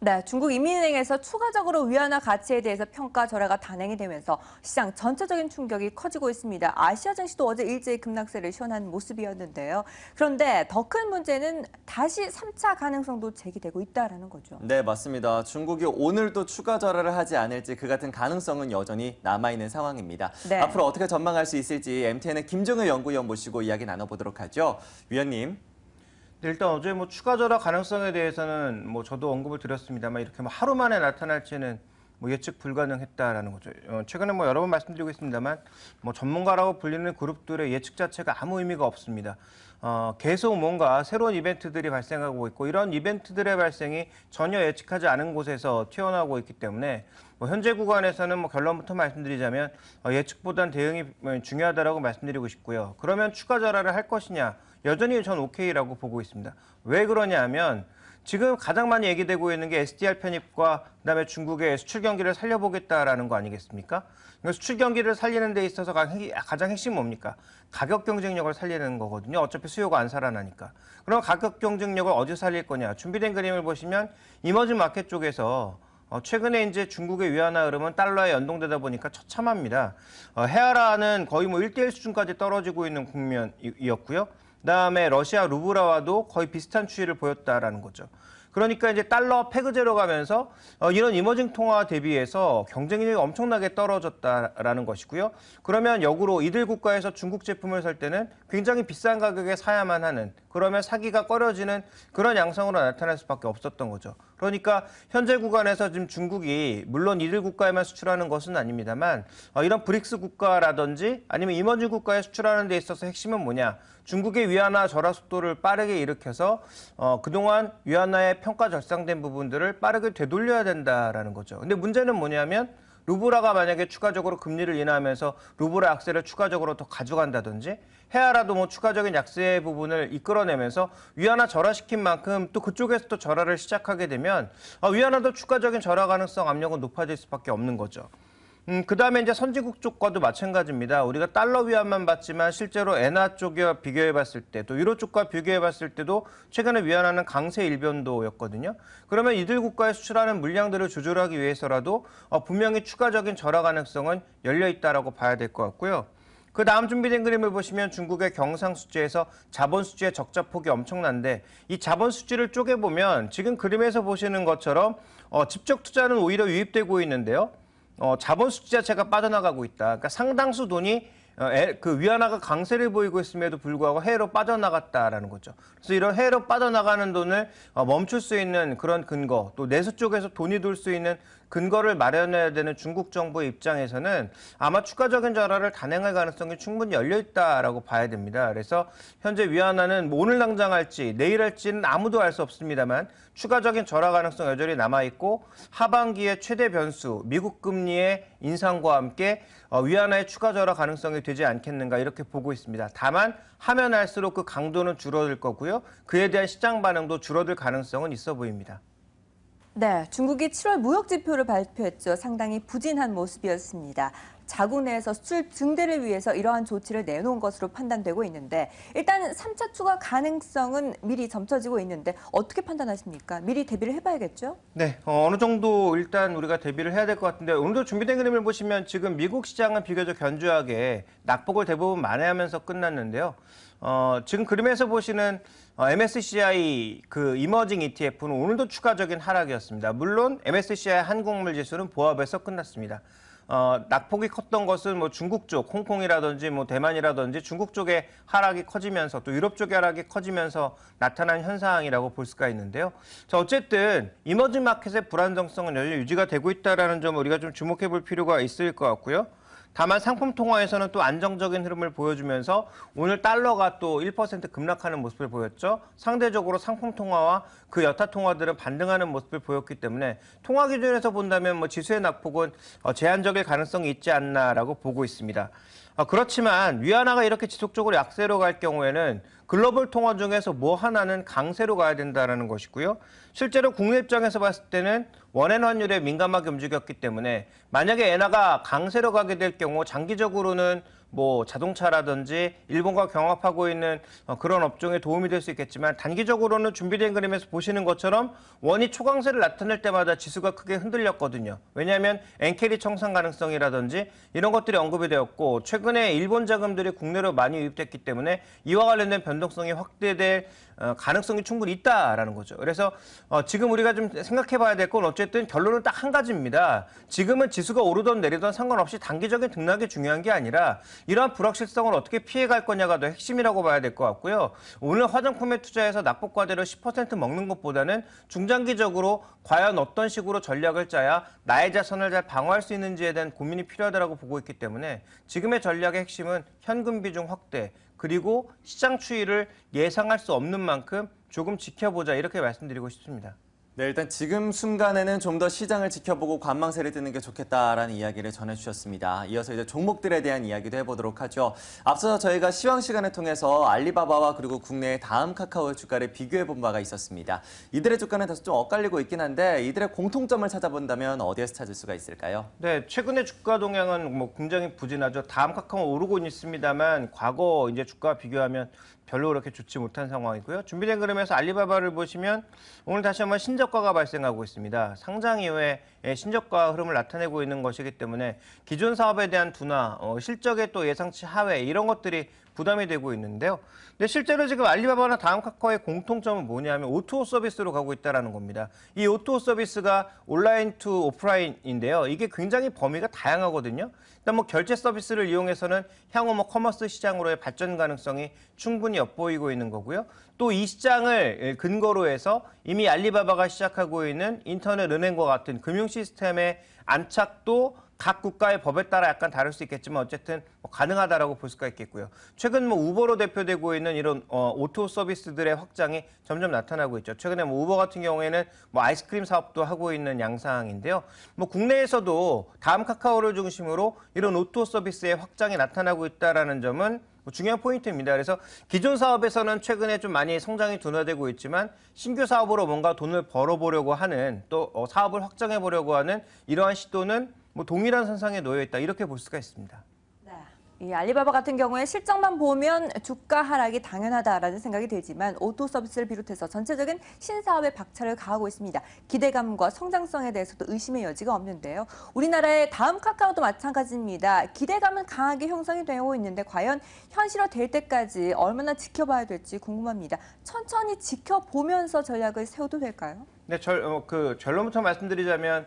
네, 중국 인민은행에서 추가적으로 위안화 가치에 대해서 평가 절하가 단행이 되면서 시장 전체적인 충격이 커지고 있습니다. 아시아 증시도 어제 일제히 급락세를 시현한 모습이었는데요. 그런데 더 큰 문제는 다시 3차 가능성도 제기되고 있다는 거죠. 네, 맞습니다. 중국이 오늘도 추가 절하를 하지 않을지 그 같은 가능성은 여전히 남아있는 상황입니다. 네. 앞으로 어떻게 전망할 수 있을지 MTN의 김정일 연구위원 모시고 이야기 나눠보도록 하죠. 위원님. 네, 일단 어제 추가 절하 가능성에 대해서는 저도 언급을 드렸습니다만 이렇게 하루 만에 나타날지는 예측 불가능했다라는 거죠. 최근에 여러 번 말씀드리고 있습니다만 전문가라고 불리는 그룹들의 예측 자체가 아무 의미가 없습니다. 계속 뭔가 새로운 이벤트들이 발생하고 있고 이런 이벤트들의 발생이 전혀 예측하지 않은 곳에서 튀어나오고 있기 때문에 현재 구간에서는 결론부터 말씀드리자면 예측보단 대응이 중요하다라고 말씀드리고 싶고요. 그러면 추가 절하를 할 것이냐? 여전히 전 오케이라고 보고 있습니다. 왜 그러냐 하면 지금 가장 많이 얘기되고 있는 게 SDR 편입과 그다음에 중국의 수출 경기를 살려보겠다라는 거 아니겠습니까? 수출 경기를 살리는 데 있어서 가장 핵심이 뭡니까? 가격 경쟁력을 살리는 거거든요. 어차피 수요가 안 살아나니까. 그럼 가격 경쟁력을 어디서 살릴 거냐? 준비된 그림을 보시면 이머징 마켓 쪽에서 최근에 이제 중국의 위안화 흐름은 달러에 연동되다 보니까 처참합니다. 헤아라는 거의 1대1 수준까지 떨어지고 있는 국면이었고요. 그다음에 러시아 루블화와도 거의 비슷한 추이를 보였다라는 거죠. 그러니까 이제 달러 페그제로 가면서 이런 이머징 통화 대비해서 경쟁력이 엄청나게 떨어졌다라는 것이고요. 그러면 역으로 이들 국가에서 중국 제품을 살 때는 굉장히 비싼 가격에 사야만 하는, 그러면 사기가 꺼려지는 그런 양상으로 나타날 수밖에 없었던 거죠. 그러니까 현재 구간에서 지금 중국이 물론 이들 국가에만 수출하는 것은 아닙니다만 이런 브릭스 국가라든지 아니면 이머징 국가에 수출하는 데 있어서 핵심은 뭐냐? 중국의 위안화 절하 속도를 빠르게 일으켜서 그동안 위안화의 평가 절상된 부분들을 빠르게 되돌려야 된다라는 거죠. 근데 문제는 뭐냐면 루블화가 만약에 추가적으로 금리를 인하하면서 루블화 약세를 추가적으로 더 가져간다든지 헤아라도 추가적인 약세 부분을 이끌어내면서 위안화 절하시킨 만큼 또 그쪽에서 또 절하를 시작하게 되면 위안화도 추가적인 절하 가능성 압력은 높아질 수밖에 없는 거죠. 그다음에 이제 선진국 쪽과도 마찬가지입니다. 우리가 달러 위안만 봤지만 실제로 엔화 쪽과 비교해 봤을 때 또 유로 쪽과 비교해 봤을 때도 최근에 위안화는 강세 일변도였거든요. 그러면 이들 국가에 수출하는 물량들을 조절하기 위해서라도 분명히 추가적인 절하 가능성은 열려 있다라고 봐야 될 것 같고요. 그 다음 준비된 그림을 보시면 중국의 경상수지에서 자본수지의 적자폭이 엄청난데 이 자본수지를 쪼개보면 지금 그림에서 보시는 것처럼 직접 투자는 오히려 유입되고 있는데요. 자본 수지 자체가 빠져나가고 있다. 그러니까 상당수 돈이 그 위안화가 강세를 보이고 있음에도 불구하고 해외로 빠져나갔다라는 거죠. 그래서 이런 해외로 빠져나가는 돈을 멈출 수 있는 그런 근거, 또 내수 쪽에서 돈이 돌 수 있는 근거를 마련해야 되는 중국 정부의 입장에서는 아마 추가적인 절하를 단행할 가능성이 충분히 열려 있다라고 봐야 됩니다. 그래서 현재 위안화는 오늘 당장 할지 내일 할지는 아무도 알 수 없습니다만 추가적인 절하 가능성 여전히 남아있고 하반기의 최대 변수 미국 금리의 인상과 함께 위안화의 추가 절하 가능성이 되지 않겠는가 이렇게 보고 있습니다. 다만 하면 할수록 그 강도는 줄어들 거고요. 그에 대한 시장 반응도 줄어들 가능성은 있어 보입니다. 네, 중국이 7월 무역 지표를 발표했죠. 상당히 부진한 모습이었습니다. 자국 내에서 수출 증대를 위해서 이러한 조치를 내놓은 것으로 판단되고 있는데 일단 3차 추가 가능성은 미리 점쳐지고 있는데 어떻게 판단하십니까? 미리 대비를 해봐야겠죠? 네, 어느 정도 일단 우리가 대비를 해야 될 것 같은데 오늘도 준비된 그림을 보시면 지금 미국 시장은 비교적 견조하게 낙폭을 대부분 만회하면서 끝났는데요. 지금 그림에서 보시는 MSCI 그 이머징 ETF는 오늘도 추가적인 하락이었습니다. 물론 MSCI 한국물 지수는 보합에서 끝났습니다. 낙폭이 컸던 것은 중국 쪽, 홍콩이라든지 대만이라든지 중국 쪽의 하락이 커지면서 또 유럽 쪽의 하락이 커지면서 나타난 현상이라고 볼 수가 있는데요. 자, 어쨌든 이머징 마켓의 불안정성은 여전히 유지가 되고 있다는 점을 우리가 좀 주목해 볼 필요가 있을 것 같고요. 다만 상품 통화에서는 또 안정적인 흐름을 보여주면서 오늘 달러가 또 1% 급락하는 모습을 보였죠. 상대적으로 상품 통화와 그 여타 통화들은 반등하는 모습을 보였기 때문에 통화 기준에서 본다면 지수의 낙폭은 제한적일 가능성이 있지 않나라고 보고 있습니다. 그렇지만 위안화가 이렇게 지속적으로 약세로 갈 경우에는 글로벌 통화 중에서 하나는 강세로 가야 된다는 것이고요. 실제로 국내 입장에서 봤을 때는 원엔 환율에 민감하게 움직였기 때문에 만약에 엔화가 강세로 가게 될 경우 장기적으로는 뭐 자동차라든지 일본과 경합하고 있는 그런 업종에 도움이 될 수 있겠지만 단기적으로는 준비된 그림에서 보시는 것처럼 원이 초강세를 나타낼 때마다 지수가 크게 흔들렸거든요. 왜냐하면 엔캐리 청산 가능성이라든지 이런 것들이 언급이 되었고 최근에 일본 자금들이 국내로 많이 유입됐기 때문에 이와 관련된 변동성이 확대될 가능성이 충분히 있다라는 거죠. 그래서 지금 우리가 좀 생각해 봐야 될 건 어쨌든 결론은 딱 한 가지입니다. 지금은 지수가 오르던 내리던 상관없이 단기적인 등락이 중요한 게 아니라 이러한 불확실성을 어떻게 피해갈 거냐가 더 핵심이라고 봐야 될 것 같고요. 오늘 화장품에 투자해서 낙폭과대로 10% 먹는 것보다는 중장기적으로 과연 어떤 식으로 전략을 짜야 나의 자산을 잘 방어할 수 있는지에 대한 고민이 필요하다고 보고 있기 때문에 지금의 전략의 핵심은 현금 비중 확대, 그리고 시장 추이를 예상할 수 없는 만큼 조금 지켜보자 이렇게 말씀드리고 싶습니다. 네, 일단 지금 순간에는 좀 더 시장을 지켜보고 관망세를 뜨는 게 좋겠다라는 이야기를 전해주셨습니다. 이어서 이제 종목들에 대한 이야기도 해보도록 하죠. 앞서 저희가 시황 시간을 통해서 알리바바와 그리고 국내의 다음 카카오의 주가를 비교해본 바가 있었습니다. 이들의 주가는 다소 좀 엇갈리고 있긴 한데 이들의 공통점을 찾아본다면 어디에서 찾을 수가 있을까요? 네, 최근의 주가 동향은 뭐 굉장히 부진하죠. 다음 카카오 오르고 있습니다만 과거 이제 주가 비교하면 별로 그렇게 좋지 못한 상황이고요. 준비된 그림에서 알리바바를 보시면 오늘 다시 한번 신저가가 발생하고 있습니다. 상장 이후에 신저가 흐름을 나타내고 있는 것이기 때문에 기존 사업에 대한 둔화, 실적의 또 예상치 하회 이런 것들이 부담이 되고 있는데요. 근데 실제로 지금 알리바바나 다음 카카오의 공통점은 뭐냐면 O2O 서비스로 가고 있다는 겁니다. 이 O2O 서비스가 온라인 투 오프라인인데요. 이게 굉장히 범위가 다양하거든요. 일단 뭐 결제 서비스를 이용해서는 향후 뭐 커머스 시장으로의 발전 가능성이 충분히 엿보이고 있는 거고요. 또 이 시장을 근거로 해서 이미 알리바바가 시작하고 있는 인터넷 은행과 같은 금융 시스템의 안착도 각 국가의 법에 따라 약간 다를 수 있겠지만 어쨌든 가능하다라고 볼 수가 있겠고요. 최근 뭐 우버로 대표되고 있는 이런 오토 서비스들의 확장이 점점 나타나고 있죠. 최근에 뭐 우버 같은 경우에는 뭐 아이스크림 사업도 하고 있는 양상인데요. 뭐 국내에서도 다음 카카오를 중심으로 이런 오토 서비스의 확장이 나타나고 있다라는 점은 중요한 포인트입니다. 그래서 기존 사업에서는 최근에 좀 많이 성장이 둔화되고 있지만 신규 사업으로 뭔가 돈을 벌어보려고 하는 또 사업을 확장해 보려고 하는 이러한 시도는 뭐 동일한 선상에 놓여 있다 이렇게 볼 수가 있습니다. 이 알리바바 같은 경우에 실적만 보면 주가 하락이 당연하다라는 생각이 들지만 오토 서비스를 비롯해서 전체적인 신사업에 박차를 가하고 있습니다. 기대감과 성장성에 대해서도 의심의 여지가 없는데요. 우리나라의 다음 카카오도 마찬가지입니다. 기대감은 강하게 형성이 되고 있는데 과연 현실화될 때까지 얼마나 지켜봐야 될지 궁금합니다. 천천히 지켜보면서 전략을 세워도 될까요? 네, 결론부터 말씀드리자면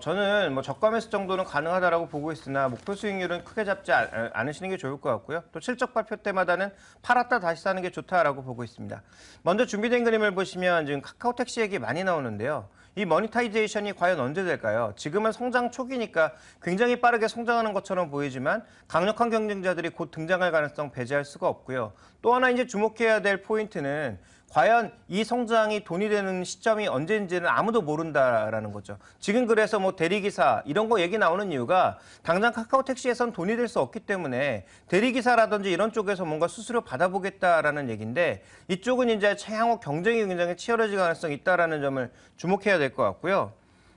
저는 뭐 저가 매수 정도는 가능하다라고 보고 있으나 목표 수익률은 크게 잡지 않으시는 게 좋을 것 같고요. 또 실적 발표 때마다는 팔았다 다시 사는 게 좋다라고 보고 있습니다. 먼저 준비된 그림을 보시면 지금 카카오 택시 얘기 많이 나오는데요. 이 모니타이제이션이 과연 언제 될까요? 지금은 성장 초기니까 굉장히 빠르게 성장하는 것처럼 보이지만 강력한 경쟁자들이 곧 등장할 가능성 배제할 수가 없고요. 또 하나 이제 주목해야 될 포인트는 과연 이 성장이 돈이 되는 시점이 언제인지는 아무도 모른다라는 거죠. 지금 그래서 뭐 대리기사 이런 거 얘기 나오는 이유가 당장 카카오 택시에선 돈이 될 수 없기 때문에 대리기사라든지 이런 쪽에서 뭔가 수수료 받아보겠다라는 얘기인데 이쪽은 이제 향후 경쟁이 굉장히 치열해질 가능성이 있다라는 점을 주목해야 될 것 같고요.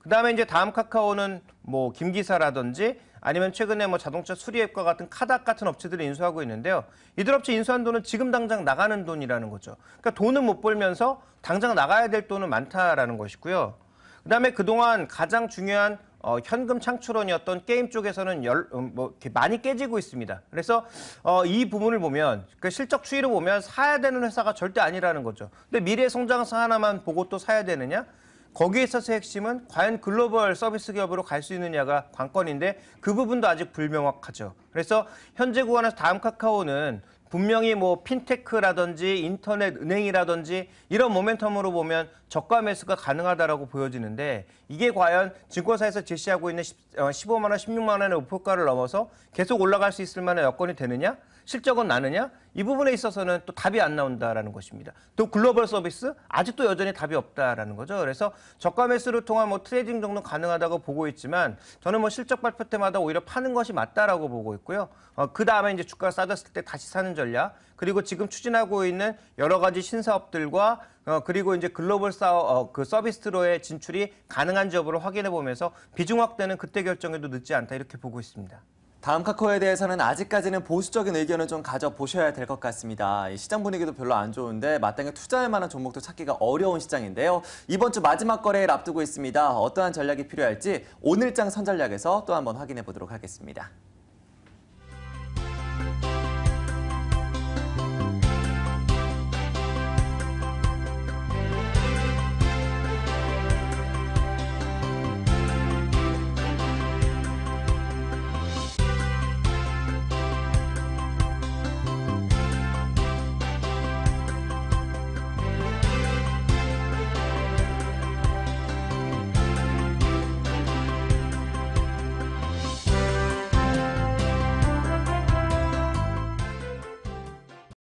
그다음에 이제 다음 카카오는 뭐 김기사라든지 아니면 최근에 뭐 자동차 수리앱과 같은 카닥 같은 업체들을 인수하고 있는데요. 이들 업체 인수한 돈은 지금 당장 나가는 돈이라는 거죠. 그러니까 돈은 못 벌면서 당장 나가야 될 돈은 많다라는 것이고요. 그다음에 그동안 가장 중요한 현금 창출원이었던 게임 쪽에서는 이렇게 많이 깨지고 있습니다. 그래서 이 부분을 보면 그 실적 추이를 보면 사야 되는 회사가 절대 아니라는 거죠. 근데 미래 성장사 하나만 보고 또 사야 되느냐? 거기에 있어서 핵심은 과연 글로벌 서비스 기업으로 갈 수 있느냐가 관건인데 그 부분도 아직 불명확하죠. 그래서 현재 구간에서 다음 카카오는 분명히 뭐 핀테크라든지 인터넷 은행이라든지 이런 모멘텀으로 보면 저가 매수가 가능하다라고 보여지는데 이게 과연 증권사에서 제시하고 있는 15만 원, 16만 원의 목표가를 넘어서 계속 올라갈 수 있을 만한 여건이 되느냐? 실적은 나느냐? 이 부분에 있어서는 또 답이 안 나온다라는 것입니다. 또 글로벌 서비스 아직도 여전히 답이 없다라는 거죠. 그래서 저가 매수를 통한 뭐 트레이딩 정도 가능하다고 보고 있지만 저는 뭐 실적 발표 때마다 오히려 파는 것이 맞다라고 보고 있고요. 그 다음에 이제 주가가 싸졌을 때 다시 사는 전략 그리고 지금 추진하고 있는 여러 가지 신사업들과 그리고 이제 글로벌 그 서비스로의 진출이 가능한지 여부를 확인해 보면서 비중 확대는 그때 결정해도 늦지 않다 이렇게 보고 있습니다. 다음 카카오에 대해서는 아직까지는 보수적인 의견을 좀 가져보셔야 될 것 같습니다. 이 시장 분위기도 별로 안 좋은데 마땅히 투자할 만한 종목도 찾기가 어려운 시장인데요. 이번 주 마지막 거래일 앞두고 있습니다. 어떠한 전략이 필요할지 오늘장 선전략에서 또 한번 확인해 보도록 하겠습니다.